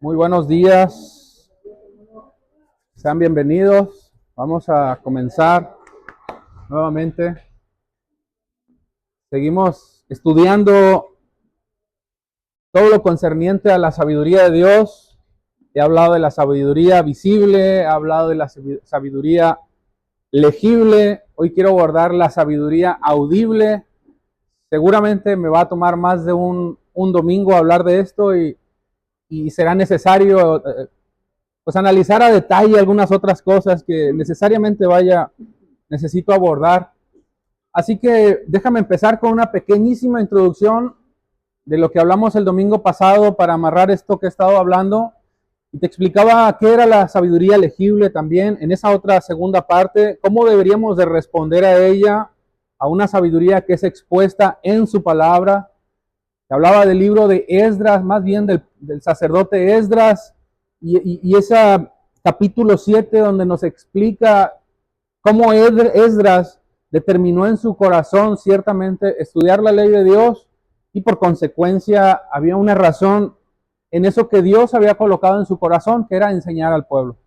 Muy buenos días, sean bienvenidos. Vamos a comenzar nuevamente. Seguimos estudiando todo lo concerniente a la sabiduría de Dios. He hablado de la sabiduría visible, he hablado de la sabiduría legible. Hoy quiero abordar la sabiduría audible. Seguramente me va a tomar más de un domingo hablar de esto y será necesario pues analizar a detalle algunas otras cosas que necesariamente necesito abordar. Así que déjame empezar con una pequeñísima introducción de lo que hablamos el domingo pasado para amarrar esto que he estado hablando. Y te explicaba qué era la sabiduría legible también en esa otra segunda parte, cómo deberíamos de responder a ella, a una sabiduría que es expuesta en su palabra. Te hablaba del libro de Esdras, más bien del sacerdote Esdras, y ese capítulo 7 donde nos explica cómo Esdras determinó en su corazón ciertamente estudiar la ley de Dios y por consecuencia había una razón en eso que Dios había colocado en su corazón, que era enseñar al pueblo.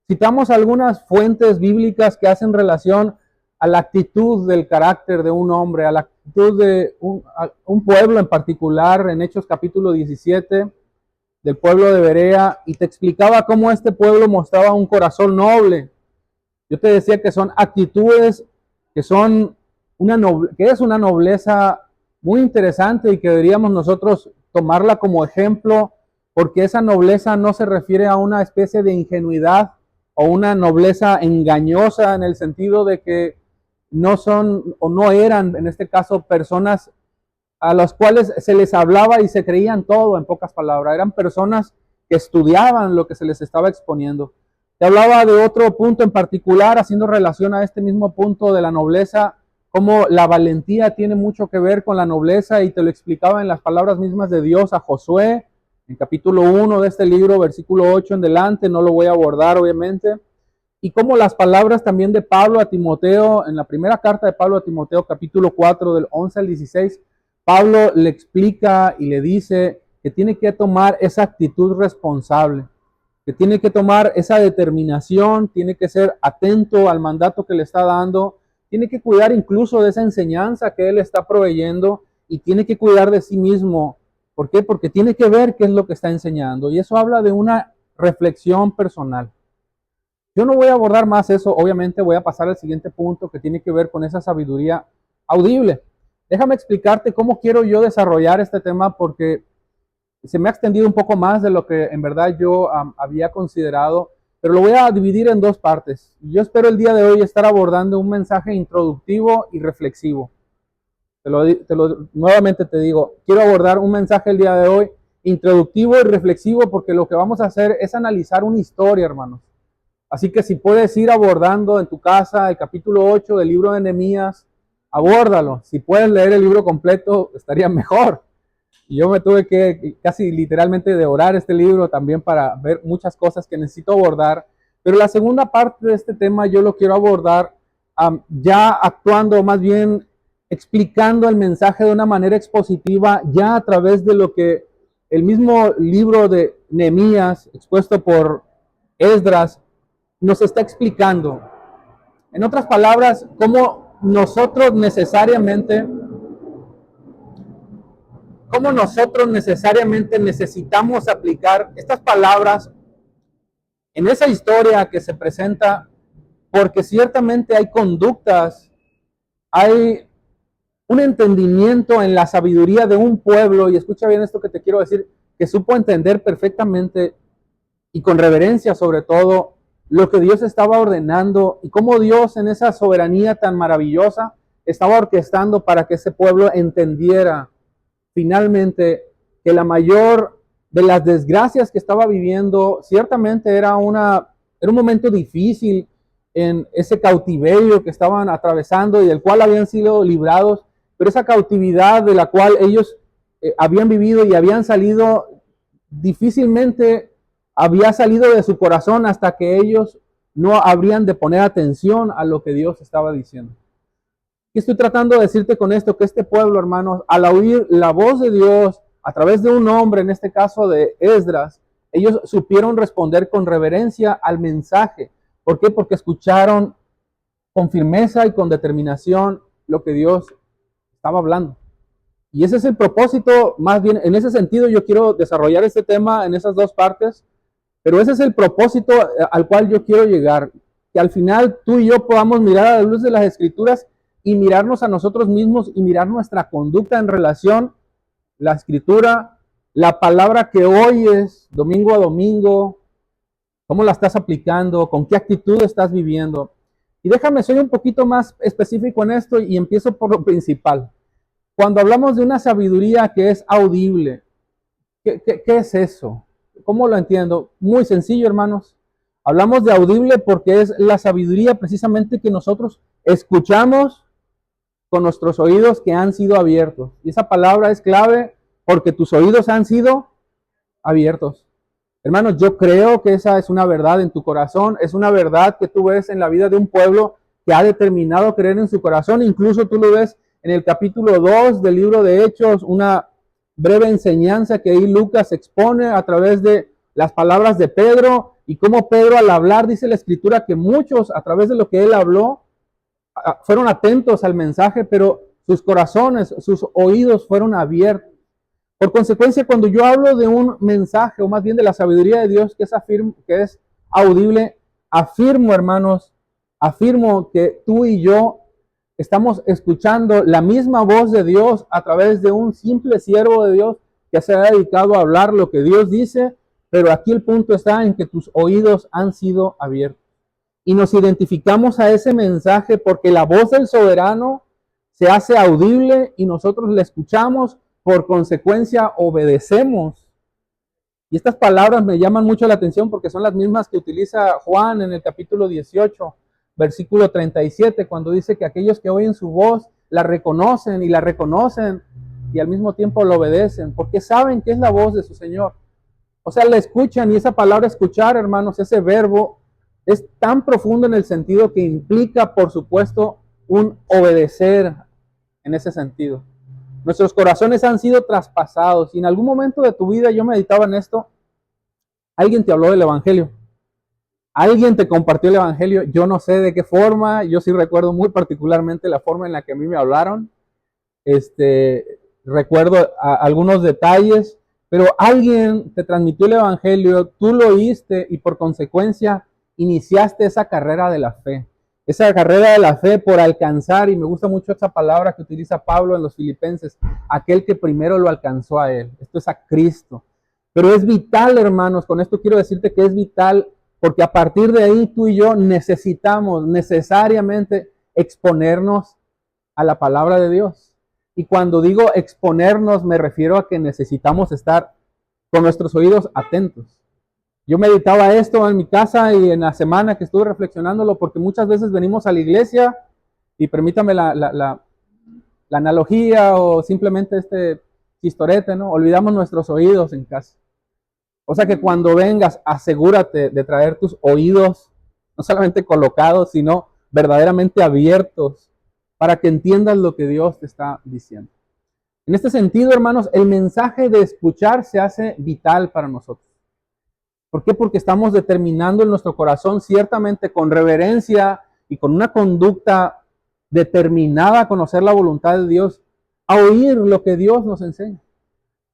Citamos algunas fuentes bíblicas que hacen relación a la actitud del carácter de un hombre, a la actitud de un pueblo en particular, en Hechos capítulo 17, del pueblo de Berea, y te explicaba cómo este pueblo mostraba un corazón noble. Yo te decía que son actitudes que son que es una nobleza muy interesante y que deberíamos nosotros tomarla como ejemplo, porque esa nobleza no se refiere a una especie de ingenuidad o una nobleza engañosa en el sentido de que no son o no eran, en este caso, personas a las cuales se les hablaba y se creían todo, en pocas palabras. Eran personas que estudiaban lo que se les estaba exponiendo. Te hablaba de otro punto en particular, haciendo relación a este mismo punto de la nobleza, cómo la valentía tiene mucho que ver con la nobleza, y te lo explicaba en las palabras mismas de Dios a Josué, en capítulo 1 de este libro, versículo 8 en delante. No lo voy a abordar obviamente. Y como las palabras también de Pablo a Timoteo, en la primera carta de Pablo a Timoteo, capítulo 4, del 11 al 16, Pablo le explica y le dice que tiene que tomar esa actitud responsable, que tiene que tomar esa determinación, tiene que ser atento al mandato que le está dando, tiene que cuidar incluso de esa enseñanza que él está proveyendo y tiene que cuidar de sí mismo. ¿Por qué? Porque tiene que ver qué es lo que está enseñando, y eso habla de una reflexión personal. Yo no voy a abordar más eso, obviamente voy a pasar al siguiente punto que tiene que ver con esa sabiduría audible. Déjame explicarte cómo quiero yo desarrollar este tema, porque se me ha extendido un poco más de lo que en verdad yo había considerado, pero lo voy a dividir en dos partes. Yo espero el día de hoy estar abordando un mensaje introductivo y reflexivo. Nuevamente te digo, quiero abordar un mensaje el día de hoy introductivo y reflexivo, porque lo que vamos a hacer es analizar una historia, hermanos. Así que si puedes ir abordando en tu casa el capítulo 8 del libro de Nehemías, abórdalo. Si puedes leer el libro completo, estaría mejor. Y yo me tuve que casi literalmente devorar este libro también para ver muchas cosas que necesito abordar. Pero la segunda parte de este tema yo lo quiero abordar ya actuando, más bien explicando el mensaje de una manera expositiva, ya a través de lo que el mismo libro de Nehemías, expuesto por Esdras, nos está explicando. En otras palabras, cómo nosotros necesariamente necesitamos aplicar estas palabras en esa historia que se presenta, porque ciertamente hay conductas, hay un entendimiento en la sabiduría de un pueblo, y escucha bien esto que te quiero decir, que supo entender perfectamente y con reverencia sobre todo lo que Dios estaba ordenando y cómo Dios en esa soberanía tan maravillosa estaba orquestando para que ese pueblo entendiera finalmente que la mayor de las desgracias que estaba viviendo ciertamente era un momento difícil en ese cautiverio que estaban atravesando y del cual habían sido librados, pero esa cautividad de la cual ellos habían vivido y habían salido, difícilmente había salido de su corazón hasta que ellos no habrían de poner atención a lo que Dios estaba diciendo. ¿Qué estoy tratando de decirte con esto? Que este pueblo, hermanos, al oír la voz de Dios a través de un hombre, en este caso de Esdras, Ellos supieron responder con reverencia al mensaje. ¿Por qué? Porque escucharon con firmeza y con determinación lo que Dios estaba hablando. Y ese es el propósito, más bien, en ese sentido yo quiero desarrollar este tema en esas dos partes, pero ese es el propósito al cual yo quiero llegar, que al final tú y yo podamos mirar a la luz de las Escrituras y mirarnos a nosotros mismos y mirar nuestra conducta en relación, la Escritura, la palabra que oyes domingo a domingo, cómo la estás aplicando, con qué actitud estás viviendo. Y déjame, soy un poquito más específico en esto y empiezo por lo principal. Cuando hablamos de una sabiduría que es audible, ¿qué es eso? ¿Cómo lo entiendo? Muy sencillo, hermanos. Hablamos de audible porque es la sabiduría precisamente que nosotros escuchamos con nuestros oídos que han sido abiertos. Y esa palabra es clave porque tus oídos han sido abiertos. Hermanos, yo creo que esa es una verdad en tu corazón, es una verdad que tú ves en la vida de un pueblo que ha determinado creer en su corazón. Incluso tú lo ves en el capítulo 2 del libro de Hechos, una breve enseñanza que ahí Lucas expone a través de las palabras de Pedro y cómo Pedro al hablar, dice la Escritura, que muchos a través de lo que él habló fueron atentos al mensaje, pero sus corazones, sus oídos fueron abiertos. Por consecuencia, cuando yo hablo de un mensaje, o más bien de la sabiduría de Dios que es audible, afirmo, hermanos, afirmo que tú y yo estamos escuchando la misma voz de Dios a través de un simple siervo de Dios que se ha dedicado a hablar lo que Dios dice, pero aquí el punto está en que tus oídos han sido abiertos. Y nos identificamos a ese mensaje porque la voz del soberano se hace audible y nosotros la escuchamos, por consecuencia obedecemos. Y estas palabras me llaman mucho la atención porque son las mismas que utiliza Juan en el capítulo 18, versículo 37, cuando dice que aquellos que oyen su voz la reconocen y al mismo tiempo la obedecen, porque saben que es la voz de su Señor. O sea, la escuchan, y esa palabra escuchar, hermanos, ese verbo es tan profundo en el sentido que implica, por supuesto, un obedecer en ese sentido. Nuestros corazones han sido traspasados y en algún momento de tu vida, yo meditaba en esto, alguien te habló del Evangelio. Alguien te compartió el Evangelio, yo no sé de qué forma, yo sí recuerdo muy particularmente la forma en la que a mí me hablaron. Recuerdo algunos detalles, pero alguien te transmitió el Evangelio, tú lo oíste y por consecuencia iniciaste esa carrera de la fe. Esa carrera de la fe por alcanzar, y me gusta mucho esa palabra que utiliza Pablo en los Filipenses, aquel que primero lo alcanzó a él. Esto es a Cristo. Pero es vital, hermanos, con esto quiero decirte que es vital, porque a partir de ahí tú y yo necesitamos necesariamente exponernos a la palabra de Dios. Y cuando digo exponernos, me refiero a que necesitamos estar con nuestros oídos atentos. Yo meditaba esto en mi casa y en la semana que estuve reflexionándolo, porque muchas veces venimos a la iglesia, y permítame la analogía o simplemente este chistorete, ¿no? Olvidamos nuestros oídos en casa. O sea que cuando vengas, asegúrate de traer tus oídos, no solamente colocados, sino verdaderamente abiertos, para que entiendas lo que Dios te está diciendo. En este sentido, hermanos, el mensaje de escuchar se hace vital para nosotros. ¿Por qué? Porque estamos determinando en nuestro corazón, ciertamente con reverencia y con una conducta determinada a conocer la voluntad de Dios, a oír lo que Dios nos enseña.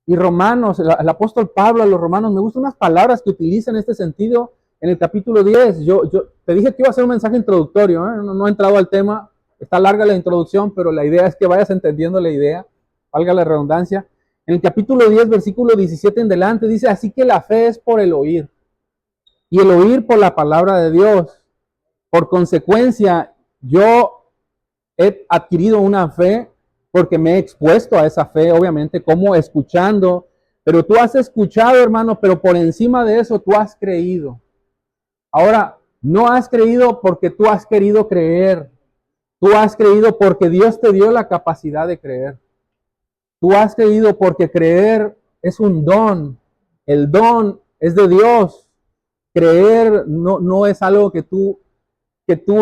Y Romanos, el apóstol Pablo a los romanos, me gustan unas palabras que utiliza en este sentido en el capítulo 10. Yo te dije que iba a ser un mensaje introductorio, ¿eh? No he entrado al tema, está larga la introducción, pero la idea es que vayas entendiendo la idea, valga la redundancia. En el capítulo 10, versículo 17 en delante, dice, así que la fe es por el oír, y el oír por la palabra de Dios. Por consecuencia, yo he adquirido una fe porque me he expuesto a esa fe, obviamente, como escuchando. Pero tú has escuchado, hermano, pero por encima de eso tú has creído. Ahora, no has creído porque tú has querido creer. Tú has creído porque Dios te dio la capacidad de creer. Tú has creído porque creer es un don. El don es de Dios. Creer no es algo que tú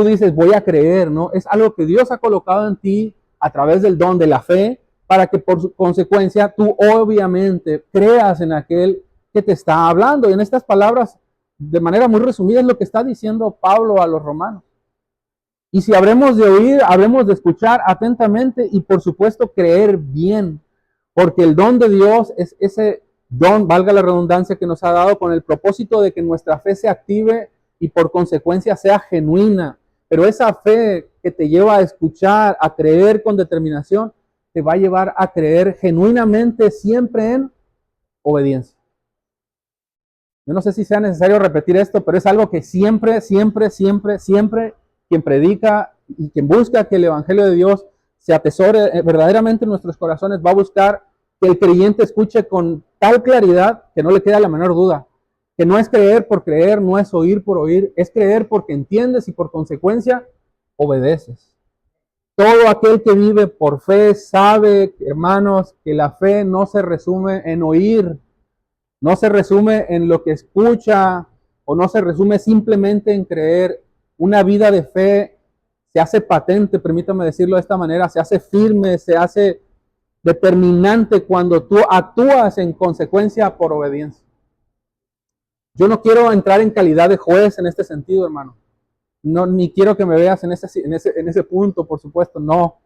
dices voy a creer, ¿no? Es algo que Dios ha colocado en ti a través del don de la fe, para que por consecuencia tú obviamente creas en aquel que te está hablando. Y en estas palabras, de manera muy resumida, es lo que está diciendo Pablo a los romanos. Y si habremos de oír, habremos de escuchar atentamente y por supuesto creer bien, porque el don de Dios es ese don, valga la redundancia, que nos ha dado con el propósito de que nuestra fe se active y por consecuencia sea genuina. Pero esa fe que te lleva a escuchar, a creer con determinación, te va a llevar a creer genuinamente siempre en obediencia. Yo no sé si sea necesario repetir esto, pero es algo que siempre quien predica y quien busca que el Evangelio de Dios se atesore verdaderamente en nuestros corazones, va a buscar que el creyente escuche con tal claridad que no le queda la menor duda. Que no es creer por creer, no es oír por oír, es creer porque entiendes y por consecuencia obedeces. Todo aquel que vive por fe sabe, hermanos, que la fe no se resume en oír, no se resume en lo que escucha o no se resume simplemente en creer. Una vida de fe se hace patente, permítame decirlo de esta manera, se hace firme, se hace determinante cuando tú actúas en consecuencia por obediencia. Yo no quiero entrar en calidad de juez en este sentido, hermano. No, ni quiero que me veas en ese punto, por supuesto, no.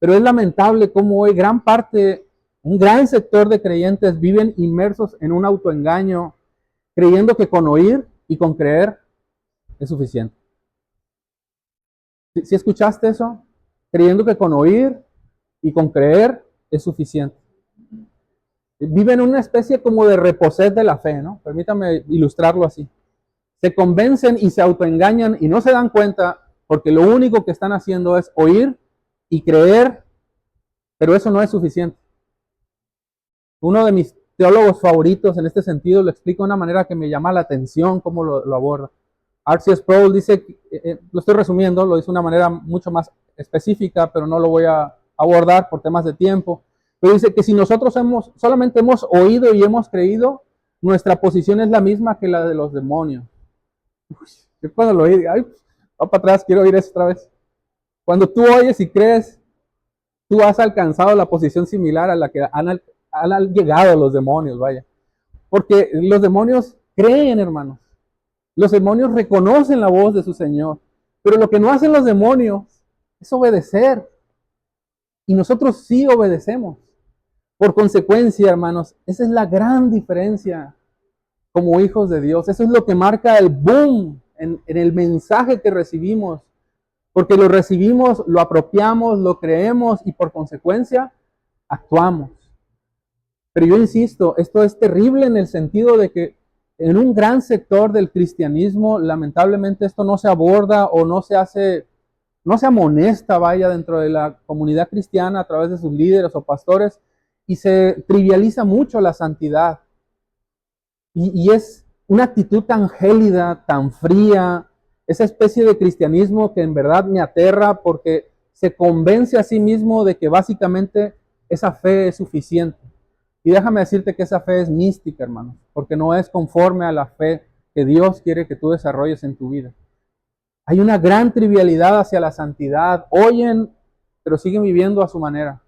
Pero es lamentable cómo hoy gran parte, un gran sector de creyentes viven inmersos en un autoengaño, creyendo que con oír y con creer es suficiente. ¿Sí escuchaste eso? Creyendo que con oír y con creer es suficiente. Viven una especie como de reposet de la fe, ¿no? Permítame ilustrarlo así. Se convencen y se autoengañan y no se dan cuenta porque lo único que están haciendo es oír y creer, pero eso no es suficiente. Uno de mis teólogos favoritos en este sentido lo explica de una manera que me llama la atención cómo lo aborda. R.C. Sproul dice, lo estoy resumiendo, lo dice de una manera mucho más específica, pero no lo voy a abordar por temas de tiempo. Pero dice que si nosotros solamente hemos oído y hemos creído, nuestra posición es la misma que la de los demonios. Yo cuando lo oí, ay, va para atrás, quiero oír eso otra vez. Cuando tú oyes y crees, tú has alcanzado la posición similar a la que han llegado los demonios, vaya. Porque los demonios creen, hermanos. Los demonios reconocen la voz de su Señor. Pero lo que no hacen los demonios es obedecer. Y nosotros sí obedecemos. Por consecuencia, hermanos, esa es la gran diferencia como hijos de Dios. Eso es lo que marca el boom en el mensaje que recibimos. Porque lo recibimos, lo apropiamos, lo creemos y por consecuencia actuamos. Pero yo insisto, esto es terrible en el sentido de que en un gran sector del cristianismo, lamentablemente esto no se aborda o no se amonesta, vaya, dentro de la comunidad cristiana a través de sus líderes o pastores, y se trivializa mucho la santidad. Y es una actitud tan gélida, tan fría, esa especie de cristianismo que en verdad me aterra porque se convence a sí mismo de que básicamente esa fe es suficiente. Y déjame decirte que esa fe es mística, hermano, porque no es conforme a la fe que Dios quiere que tú desarrolles en tu vida. Hay una gran trivialidad hacia la santidad. Oyen, pero siguen viviendo a su manera.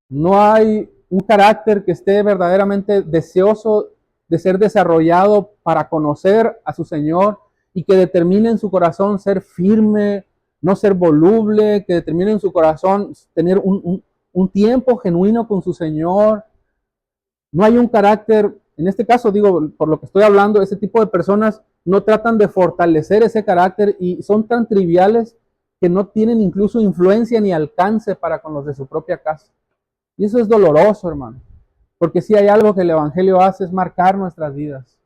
No hay un carácter que esté verdaderamente deseoso de ser desarrollado para conocer a su Señor y que determine en su corazón ser firme, no ser voluble, que determine en su corazón tener un tiempo genuino con su Señor. No hay un carácter, en este caso digo, por lo que estoy hablando, ese tipo de personas no tratan de fortalecer ese carácter y son tan triviales que no tienen incluso influencia ni alcance para con los de su propia casa. Y eso es doloroso, hermano, porque si hay algo que el Evangelio hace es marcar nuestras vidas,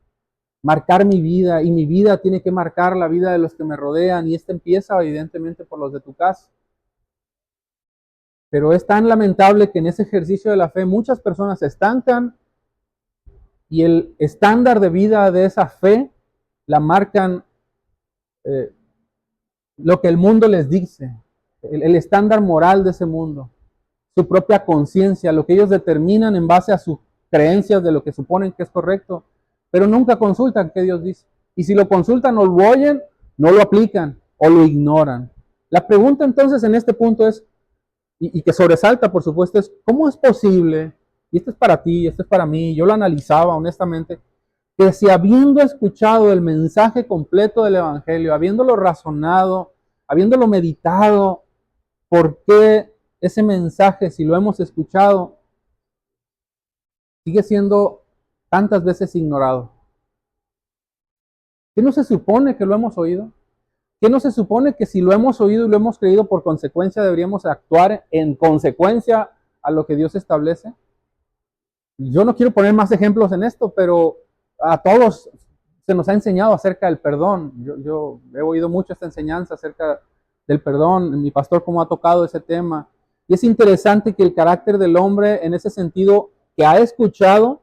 marcar mi vida, y mi vida tiene que marcar la vida de los que me rodean, y esta empieza evidentemente por los de tu casa. Pero es tan lamentable que en ese ejercicio de la fe muchas personas se estancan y el estándar de vida de esa fe la marcan lo que el mundo les dice, el estándar moral de ese mundo, su propia conciencia, lo que ellos determinan en base a sus creencias de lo que suponen que es correcto, pero nunca consultan qué Dios dice. Y si lo consultan o lo oyen, no lo aplican o lo ignoran. La pregunta entonces en este punto es, y que sobresalta por supuesto, es ¿cómo es posible y esto es para ti, esto es para mí, yo lo analizaba honestamente, que si habiendo escuchado el mensaje completo del Evangelio, habiéndolo razonado, habiéndolo meditado, ¿por qué ese mensaje, si lo hemos escuchado, sigue siendo tantas veces ignorado? ¿Qué no se supone que lo hemos oído? ¿Qué no se supone que si lo hemos oído y lo hemos creído, por consecuencia deberíamos actuar en consecuencia a lo que Dios establece? Yo no quiero poner más ejemplos en esto, pero a todos se nos ha enseñado acerca del perdón. Yo he oído mucho esta enseñanza acerca del perdón. Mi pastor cómo ha tocado ese tema. Y es interesante que el carácter del hombre en ese sentido que ha escuchado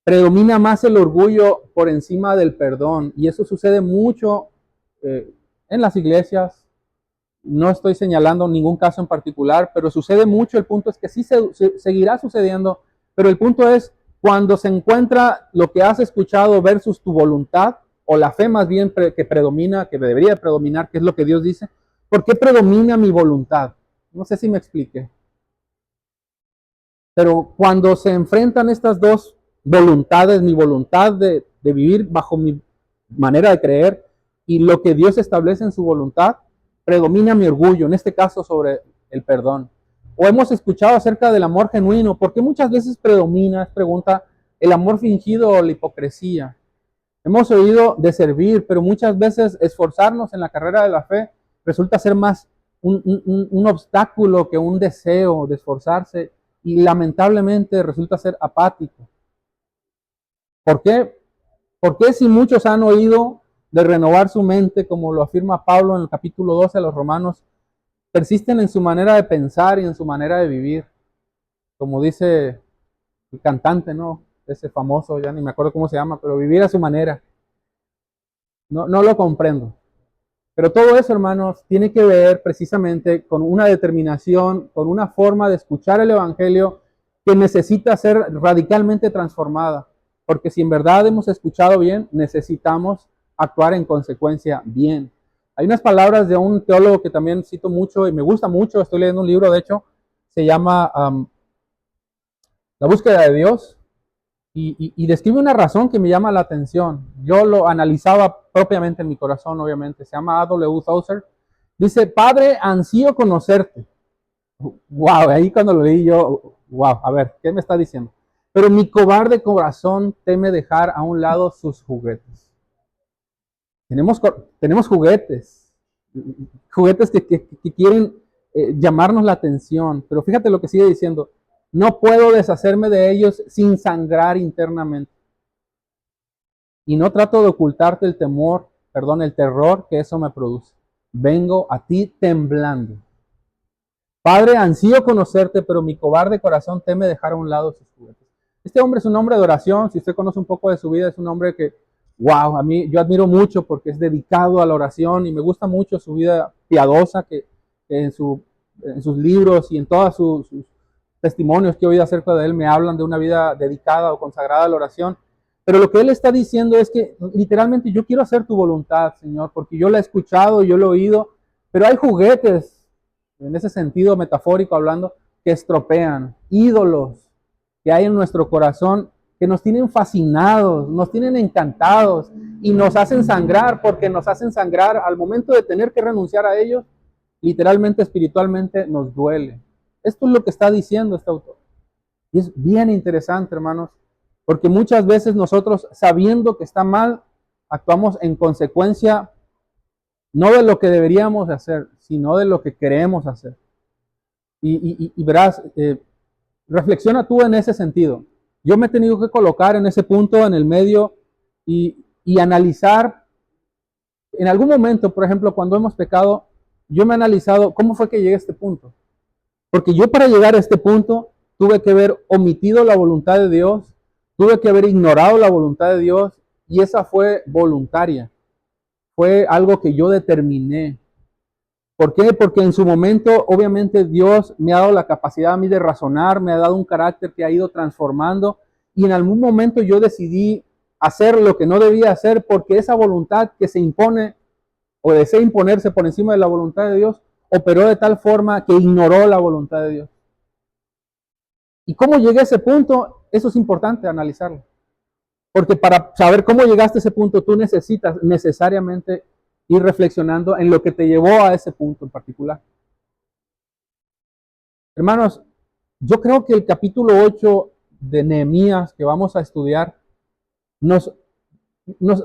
predomina más el orgullo por encima del perdón. Y eso sucede mucho en las iglesias. No estoy señalando ningún caso en particular, pero sucede mucho. El punto es que sí seguirá sucediendo, pero el punto es cuando se encuentra lo que has escuchado versus tu voluntad, o la fe más bien que predomina, que debería predominar, que es lo que Dios dice. ¿Por qué predomina mi voluntad? No sé si me expliqué. Pero cuando se enfrentan estas dos voluntades, mi voluntad de vivir bajo mi manera de creer y lo que Dios establece en su voluntad, predomina mi orgullo, en este caso sobre el perdón. O hemos escuchado acerca del amor genuino, ¿por qué muchas veces predomina, pregunta, el amor fingido o la hipocresía? Hemos oído de servir, pero muchas veces esforzarnos en la carrera de la fe resulta ser más un obstáculo que un deseo de esforzarse y lamentablemente resulta ser apático. ¿Por qué? Porque si muchos han oído de renovar su mente, como lo afirma Pablo en el capítulo 12 a los Romanos, persisten en su manera de pensar y en su manera de vivir? Como dice el cantante, ¿no? Ese famoso, ya ni me acuerdo cómo se llama, pero vivir a su manera. No lo comprendo. Pero todo eso, hermanos, tiene que ver precisamente con una determinación, con una forma de escuchar el Evangelio que necesita ser radicalmente transformada. Porque si en verdad hemos escuchado bien, necesitamos actuar en consecuencia bien. Hay unas palabras de un teólogo que también cito mucho y me gusta mucho, estoy leyendo un libro, de hecho, se llama La búsqueda de Dios, y describe una razón que me llama la atención. Yo lo analizaba propiamente en mi corazón, obviamente. Se llama A.W. Tozer. Dice, Padre, ansío conocerte. Wow, ahí cuando lo leí yo, wow, a ver, ¿qué me está diciendo? Pero mi cobarde corazón teme dejar a un lado sus juguetes. Tenemos juguetes, juguetes que quieren llamarnos la atención, pero fíjate lo que sigue diciendo. No puedo deshacerme de ellos sin sangrar internamente. Y no trato de ocultarte el temor, perdón, el terror que eso me produce. Vengo a ti temblando. Padre, ansío conocerte, pero mi cobarde corazón teme dejar a un lado sus juguetes. Este hombre es un hombre de oración. Si usted conoce un poco de su vida, es un hombre que, wow, a mí yo admiro mucho porque es dedicado a la oración y me gusta mucho su vida piadosa, que en sus libros y en todos sus testimonios que he oído acerca de él me hablan de una vida dedicada o consagrada a la oración. Pero lo que él está diciendo es que literalmente yo quiero hacer tu voluntad, Señor, porque yo la he escuchado, yo lo he oído, pero hay juguetes, en ese sentido metafórico hablando, que estropean, ídolos que hay en nuestro corazón que nos tienen fascinados, nos tienen encantados y nos hacen sangrar, porque nos hacen sangrar al momento de tener que renunciar a ellos, literalmente, espiritualmente nos duele. Esto es lo que está diciendo este autor. Y es bien interesante, hermanos, porque muchas veces nosotros, sabiendo que está mal, actuamos en consecuencia no de lo que deberíamos hacer, sino de lo que queremos hacer. Y verás, reflexiona tú en ese sentido. Yo me he tenido que colocar en ese punto, en el medio, y analizar. En algún momento, por ejemplo, cuando hemos pecado, yo me he analizado cómo fue que llegué a este punto. Porque yo, para llegar a este punto, tuve que haber omitido la voluntad de Dios, tuve que haber ignorado la voluntad de Dios, y esa fue voluntaria. Fue algo que yo determiné. ¿Por qué? Porque en su momento, obviamente, Dios me ha dado la capacidad a mí de razonar, me ha dado un carácter que ha ido transformando, y en algún momento yo decidí hacer lo que no debía hacer, porque esa voluntad que se impone o desea imponerse por encima de la voluntad de Dios, operó de tal forma que ignoró la voluntad de Dios. ¿Y cómo llegué a ese punto? Eso es importante analizarlo. Porque para saber cómo llegaste a ese punto, tú necesitas necesariamente ir reflexionando en lo que te llevó a ese punto en particular. Hermanos, yo creo que el capítulo 8 de Nehemías que vamos a estudiar nos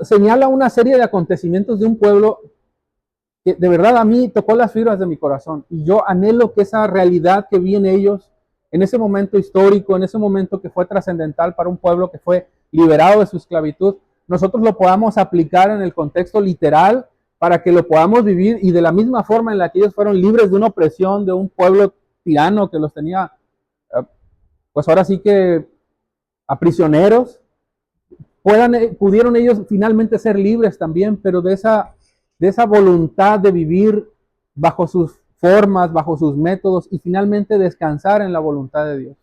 señala una serie de acontecimientos de un pueblo que de verdad a mí tocó las fibras de mi corazón. Y yo anhelo que esa realidad que vi en ellos, en ese momento histórico, en ese momento que fue trascendental para un pueblo que fue liberado de su esclavitud, nosotros lo podamos aplicar en el contexto literal para que lo podamos vivir y de la misma forma en la que ellos fueron libres de una opresión, de un pueblo tirano que los tenía, pues ahora sí que a prisioneros, pudieron ellos finalmente ser libres también, pero de esa voluntad de vivir bajo sus formas, bajo sus métodos y finalmente descansar en la voluntad de Dios.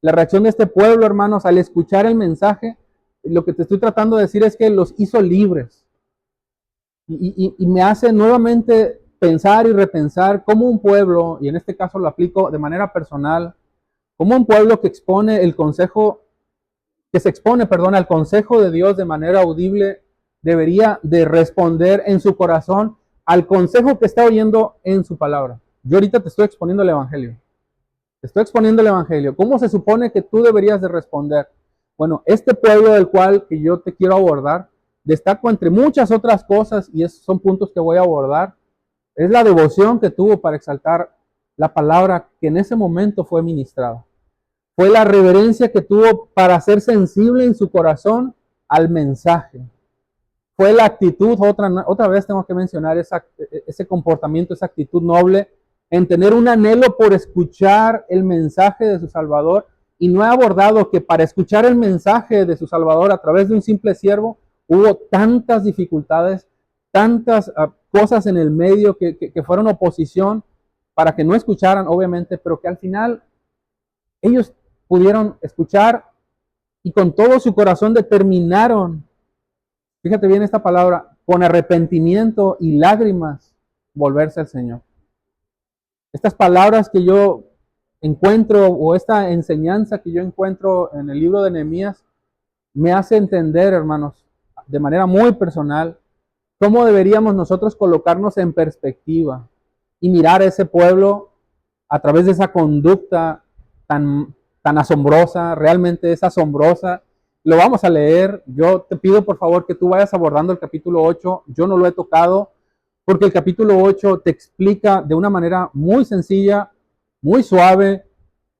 La reacción de este pueblo, hermanos, al escuchar el mensaje, lo que te estoy tratando de decir es que los hizo libres. Y me hace nuevamente pensar y repensar cómo un pueblo, y en este caso lo aplico de manera personal, como un pueblo que se expone, al consejo de Dios de manera audible, debería de responder en su corazón al consejo que está oyendo en su palabra. Yo ahorita te estoy exponiendo el Evangelio. Te estoy exponiendo el Evangelio. ¿Cómo se supone que tú deberías de responder? Bueno, este pueblo del cual que yo te quiero abordar, destaco entre muchas otras cosas, y esos son puntos que voy a abordar, es la devoción que tuvo para exaltar la palabra que en ese momento fue ministrada. Fue la reverencia que tuvo para ser sensible en su corazón al mensaje. Fue la actitud, otra vez tengo que mencionar ese comportamiento, esa actitud noble en tener un anhelo por escuchar el mensaje de su Salvador y no he abordado que para escuchar el mensaje de su Salvador a través de un simple siervo hubo tantas dificultades, tantas cosas en el medio que fueron oposición para que no escucharan, obviamente, pero que al final ellos pudieron escuchar y con todo su corazón determinaron, fíjate bien esta palabra, con arrepentimiento y lágrimas, volverse al Señor. Estas palabras que yo encuentro o esta enseñanza que yo encuentro en el libro de Nehemías me hace entender, hermanos, de manera muy personal, cómo deberíamos nosotros colocarnos en perspectiva y mirar a ese pueblo a través de esa conducta tan asombrosa, realmente es asombrosa. Lo vamos a leer. Yo te pido por favor que tú vayas abordando el capítulo 8. Yo no lo he tocado porque el capítulo 8 te explica de una manera muy sencilla, muy suave,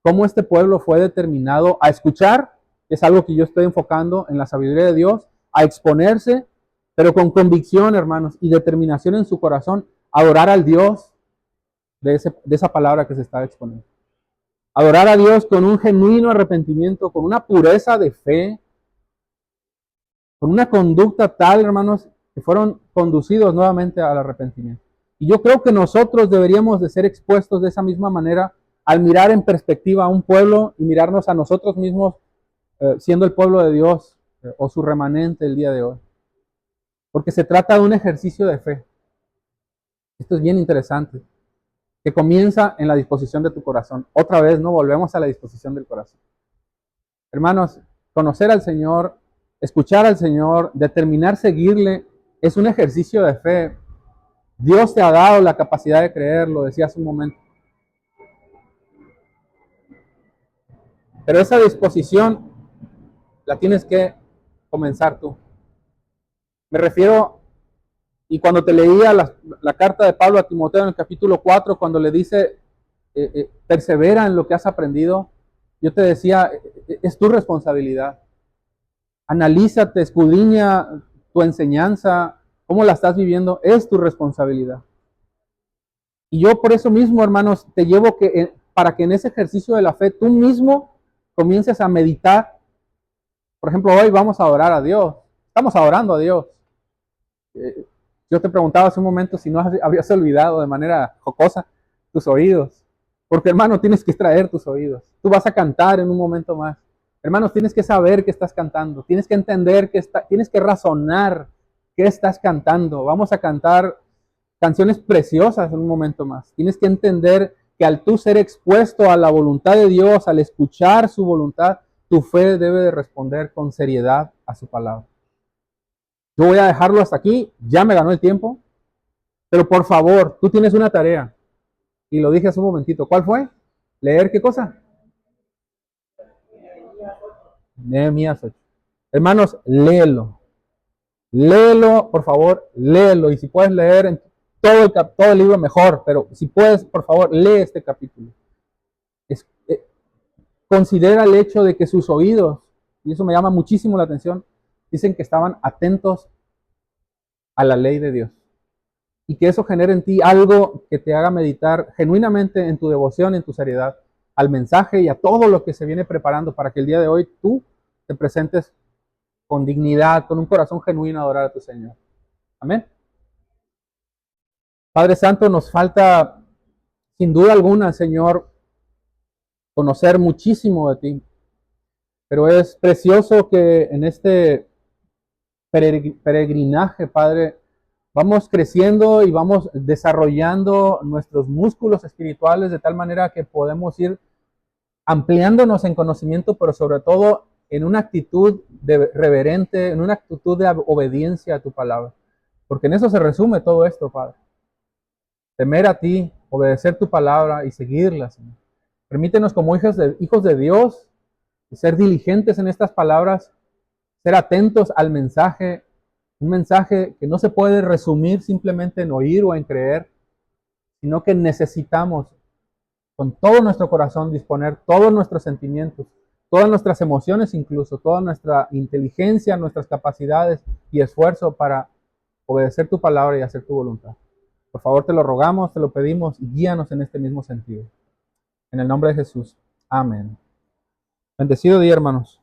cómo este pueblo fue determinado a escuchar, que es algo que yo estoy enfocando en la sabiduría de Dios, a exponerse, pero con convicción, hermanos, y determinación en su corazón, adorar al Dios de esa palabra que se estaba exponiendo. Adorar a Dios con un genuino arrepentimiento, con una pureza de fe, con una conducta tal, hermanos, que fueron conducidos nuevamente al arrepentimiento. Y yo creo que nosotros deberíamos de ser expuestos de esa misma manera al mirar en perspectiva a un pueblo y mirarnos a nosotros mismos siendo el pueblo de Dios o su remanente el día de hoy. Porque se trata de un ejercicio de fe. Esto es bien interesante. Que comienza en la disposición de tu corazón. Otra vez, ¿no? Volvemos a la disposición del corazón. Hermanos, conocer al Señor, escuchar al Señor, determinar seguirle, es un ejercicio de fe. Dios te ha dado la capacidad de creer, lo decía hace un momento. Pero esa disposición la tienes que comenzar tú. Me refiero, y cuando te leía la carta de Pablo a Timoteo en el capítulo 4, cuando le dice, persevera en lo que has aprendido, yo te decía, es tu responsabilidad. Analízate, escudriña tu enseñanza, cómo la estás viviendo, es tu responsabilidad. Y yo por eso mismo, hermanos, te llevo para que en ese ejercicio de la fe tú mismo comiences a meditar. Por ejemplo, hoy vamos a adorar a Dios. Estamos adorando a Dios. Yo te preguntaba hace un momento si no habías olvidado de manera jocosa tus oídos. Porque, hermano, tienes que extraer tus oídos. Tú vas a cantar en un momento más. Hermanos, tienes que saber que estás cantando. Tienes que entender tienes que razonar qué estás cantando. Vamos a cantar canciones preciosas en un momento más. Tienes que entender que al tú ser expuesto a la voluntad de Dios, al escuchar su voluntad, tu fe debe de responder con seriedad a su palabra. Yo voy a dejarlo hasta aquí, ya me ganó el tiempo, pero por favor, tú tienes una tarea, y lo dije hace un momentito. ¿Cuál fue? ¿Leer qué cosa? Nehemías 8. Hermanos, léelo. Léelo, por favor, léelo. Y si puedes leer en todo el libro, mejor. Pero si puedes, por favor, lee este capítulo. Considera el hecho de que sus oídos, y eso me llama muchísimo la atención, dicen que estaban atentos a la ley de Dios. Y que eso genere en ti algo que te haga meditar genuinamente en tu devoción, en tu seriedad, al mensaje y a todo lo que se viene preparando para que el día de hoy tú te presentes con dignidad, con un corazón genuino a adorar a tu Señor. Amén. Padre Santo, nos falta, sin duda alguna, Señor, conocer muchísimo de ti. Pero es precioso que en este peregrinaje, Padre, vamos creciendo y vamos desarrollando nuestros músculos espirituales de tal manera que podemos ir ampliándonos en conocimiento, pero sobre todo en una actitud reverente, en una actitud de obediencia a tu palabra. Porque en eso se resume todo esto, Padre. Temer a ti, obedecer tu palabra y seguirla, Señor. Permítenos como hijos de Dios ser diligentes en estas palabras, ser atentos al mensaje, un mensaje que no se puede resumir simplemente en oír o en creer, sino que necesitamos con todo nuestro corazón disponer todos nuestros sentimientos, todas nuestras emociones incluso, toda nuestra inteligencia, nuestras capacidades y esfuerzo para obedecer tu palabra y hacer tu voluntad. Por favor, te lo rogamos, te lo pedimos y guíanos en este mismo sentido. En el nombre de Jesús. Amén. Bendecido día, hermanos.